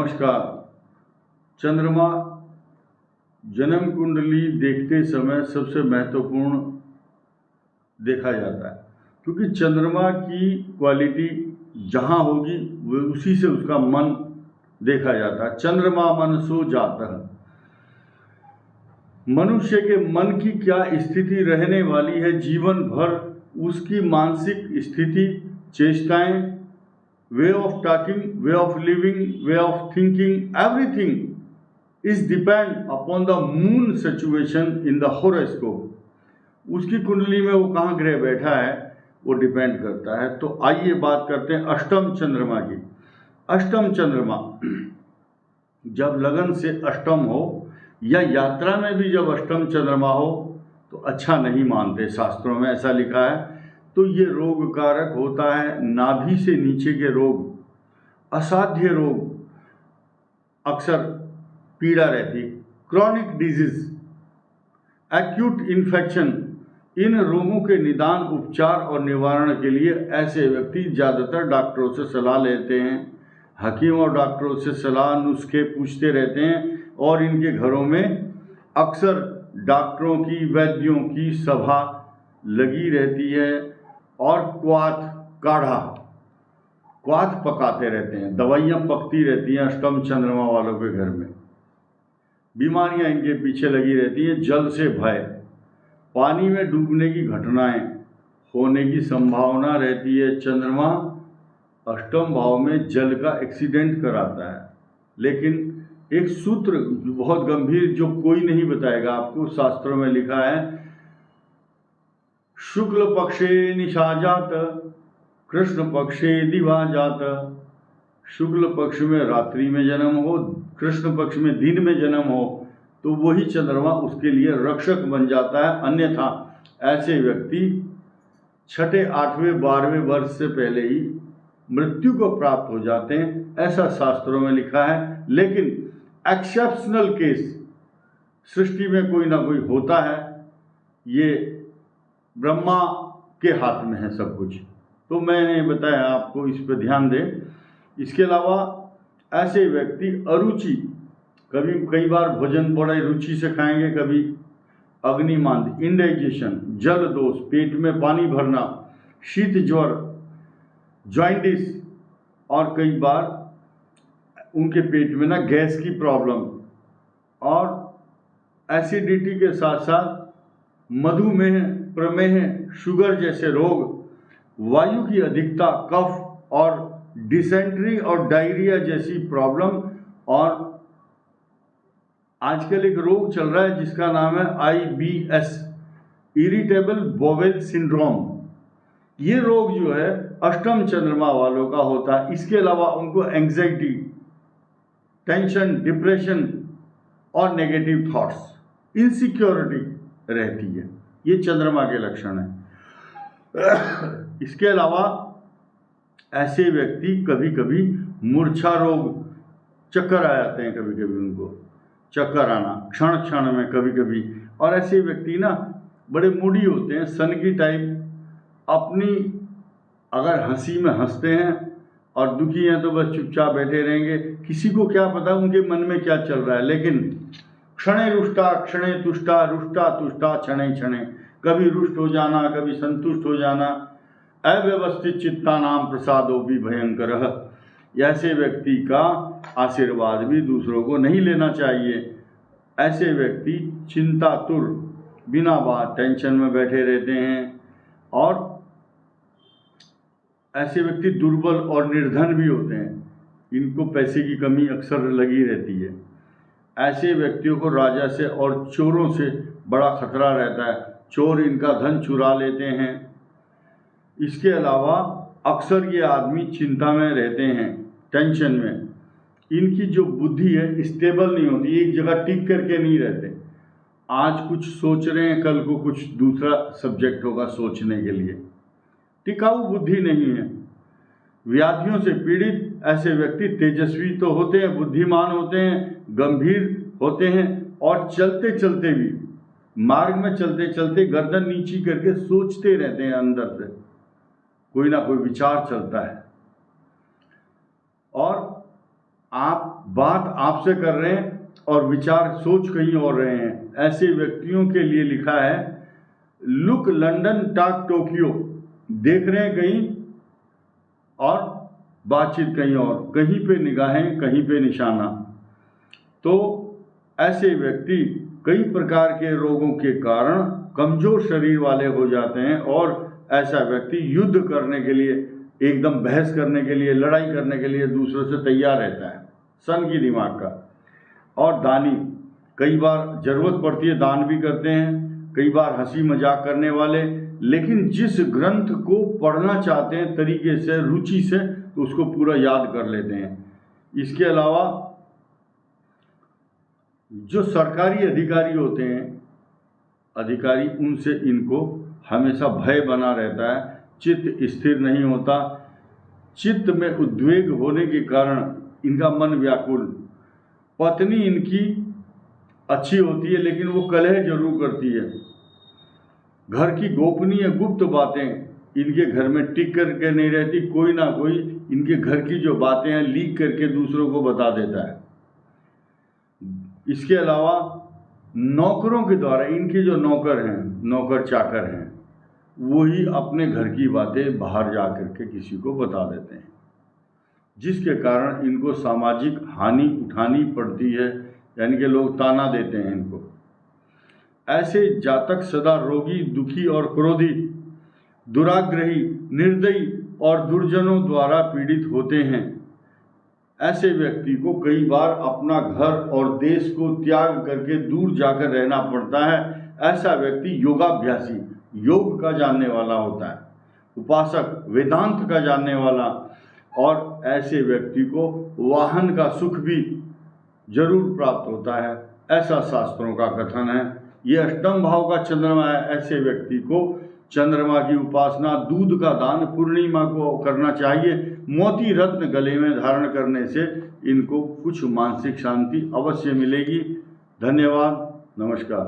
नमस्कार। चंद्रमा जन्म कुंडली देखते समय सबसे महत्वपूर्ण देखा जाता है, क्योंकि चंद्रमा की क्वालिटी जहाँ होगी वो उसी से उसका मन देखा जाता है। चंद्रमा मन सो जाता है। मनुष्य के मन की क्या स्थिति रहने वाली है जीवन भर, उसकी मानसिक स्थिति, चेष्टाएं, way of talking, way of living, way of thinking, everything is depend upon the moon situation in the horoscope. उसकी कुंडली में वो कहाँ ग्रह बैठा है वो डिपेंड करता है। तो आइए बात करते हैं अष्टम चंद्रमा की। अष्टम चंद्रमा जब लगन से अष्टम हो या यात्रा में भी जब अष्टम चंद्रमा हो तो अच्छा नहीं मानते, शास्त्रों में ऐसा लिखा है। तो ये रोग कारक होता है। नाभि से नीचे के रोग, असाध्य रोग अक्सर पीड़ा रहती, क्रॉनिक डिजीज, एक्यूट इन्फेक्शन। इन रोगों के निदान, उपचार और निवारण के लिए ऐसे व्यक्ति ज़्यादातर डॉक्टरों से सलाह लेते हैं। हकीम और डॉक्टरों से सलाह, नुस्खे पूछते रहते हैं और इनके घरों में अक्सर डॉक्टरों की, वैद्यों की सभा लगी रहती है और क्वाथ पकाते रहते हैं, दवाइयाँ पकती रहती हैं अष्टम चंद्रमा वालों के घर में। बीमारियाँ इनके पीछे लगी रहती हैं। जल से भय, पानी में डूबने की घटनाएं होने की संभावना रहती है। चंद्रमा अष्टम भाव में जल का एक्सीडेंट कराता है। लेकिन एक सूत्र बहुत गंभीर जो कोई नहीं बताएगा आपको, शास्त्रों में लिखा है, शुक्ल पक्षे निशाजात, कृष्ण पक्षे दिवाजात। शुक्ल पक्ष में रात्रि में जन्म हो, कृष्ण पक्ष में दिन में जन्म हो तो वही चंद्रमा उसके लिए रक्षक बन जाता है। अन्यथा ऐसे व्यक्ति 6ठे, 8वें, 12वें वर्ष से पहले ही मृत्यु को प्राप्त हो जाते हैं, ऐसा शास्त्रों में लिखा है। लेकिन एक्सेप्शनल केस सृष्टि में कोई ना कोई होता है, ये ब्रह्मा के हाथ में है सब कुछ। तो मैंने बताया आपको, इस पर ध्यान दें। इसके अलावा ऐसे व्यक्ति अरुचि, कई बार भोजन बड़े रुचि से खाएंगे, कभी अग्निमांद, इंडाइजेशन, जल दोष, पेट में पानी भरना, शीत ज्वर, जॉइंटिस, और कई बार उनके पेट में ना गैस की प्रॉब्लम, और एसिडिटी के साथ साथ मधुमेह, प्रमेह, शुगर जैसे रोग, वायु की अधिकता, कफ और डिसेंट्री और डायरिया जैसी प्रॉब्लम। और आजकल एक रोग चल रहा है जिसका नाम है IBS, इरिटेबल बोवेल सिंड्रोम। ये रोग जो है अष्टम चंद्रमा वालों का होता है। इसके अलावा उनको एंग्जाइटी, टेंशन, डिप्रेशन और नेगेटिव थॉट्स, इनसिक्योरिटी रहती है। ये चंद्रमा के लक्षण हैं। इसके अलावा ऐसे व्यक्ति कभी कभी मूर्छा रोग, चक्कर आ जाते हैं, कभी कभी उनको चक्कर आना क्षण क्षण में कभी कभी। और ऐसे व्यक्ति ना बड़े मूडी होते हैं, सन की टाइप। अपनी अगर हंसी में हंसते हैं और दुखी हैं तो बस चुपचाप बैठे रहेंगे। किसी को क्या पता उनके मन में क्या चल रहा है। लेकिन क्षणे रुष्टा क्षणे तुष्टा, रुष्टा तुष्टा क्षणे क्षणे, कभी रुष्ट हो जाना, कभी संतुष्ट हो जाना। अव्यवस्थित चित्ता नाम प्रसादो भी भयंकर। ऐसे व्यक्ति का आशीर्वाद भी दूसरों को नहीं लेना चाहिए। ऐसे व्यक्ति चिंतातुर, बिना बात टेंशन में बैठे रहते हैं। और ऐसे व्यक्ति दुर्बल और निर्धन भी होते हैं। इनको पैसे की कमी अक्सर लगी रहती है। ऐसे व्यक्तियों को राजा से और चोरों से बड़ा खतरा रहता है। चोर इनका धन चुरा लेते हैं। इसके अलावा अक्सर ये आदमी चिंता में रहते हैं, टेंशन में। इनकी जो बुद्धि है स्टेबल नहीं होती, एक जगह टिक करके नहीं रहते। आज कुछ सोच रहे हैं, कल को कुछ दूसरा सब्जेक्ट होगा सोचने के लिए। टिकाऊ बुद्धि नहीं है। व्याधियों से पीड़ित ऐसे व्यक्ति तेजस्वी तो होते हैं, बुद्धिमान होते हैं, गंभीर होते हैं और चलते चलते भी, मार्ग में चलते चलते गर्दन नीची करके सोचते रहते हैं। अंदर से कोई ना कोई विचार चलता है। और आप बात आपसे कर रहे हैं और विचार सोच कहीं और रहे हैं। ऐसे व्यक्तियों के लिए लिखा है, लुक लंदन टाक टोक्यो, देख रहे हैं कहीं और बातचीत कहीं और, कहीं पे निगाहें कहीं पे निशाना। तो ऐसे व्यक्ति कई प्रकार के रोगों के कारण कमजोर शरीर वाले हो जाते हैं और ऐसा व्यक्ति युद्ध करने के लिए, एकदम बहस करने के लिए, लड़ाई करने के लिए दूसरों से तैयार रहता है, सन की दिमाग का। और दानी, कई बार जरूरत पड़ती है दान भी करते हैं, कई बार हंसी मजाक करने वाले, लेकिन जिस ग्रंथ को पढ़ना चाहते हैं तरीके से, रुचि से, तो उसको पूरा याद कर लेते हैं। इसके अलावा जो सरकारी अधिकारी होते हैं, अधिकारी, उनसे इनको हमेशा भय बना रहता है, चित्त स्थिर नहीं होता, चित्त में उद्वेग होने के कारण इनका मन व्याकुल। पत्नी इनकी अच्छी होती है लेकिन वो कलह जरूर करती है। घर की गोपनीय गुप्त बातें इनके घर में टिक करके नहीं रहती, कोई ना कोई इनके घर की जो बातें हैं लीक करके दूसरों को बता देता है। इसके अलावा नौकरों के द्वारा, इनके जो नौकर हैं, नौकर चाकर हैं, वही अपने घर की बातें बाहर जा करके किसी को बता देते हैं, जिसके कारण इनको सामाजिक हानि उठानी पड़ती है, यानी कि लोग ताना देते हैं इनको। ऐसे जातक सदा रोगी, दुखी और क्रोधी, दुराग्रही, निर्दयी और दुर्जनों द्वारा पीड़ित होते हैं। ऐसे व्यक्ति को कई बार अपना घर और देश को त्याग करके दूर जाकर रहना पड़ता है। ऐसा व्यक्ति योगाभ्यासी, योग का जानने वाला होता है, उपासक, वेदांत का जानने वाला, और ऐसे व्यक्ति को वाहन का सुख भी जरूर प्राप्त होता है, ऐसा शास्त्रों का कथन है। ये अष्टम भाव का चंद्रमा है। ऐसे व्यक्ति को चंद्रमा की उपासना, दूध का दान पूर्णिमा को करना चाहिए। मोती रत्न गले में धारण करने से इनको कुछ मानसिक शांति अवश्य मिलेगी। धन्यवाद, नमस्कार।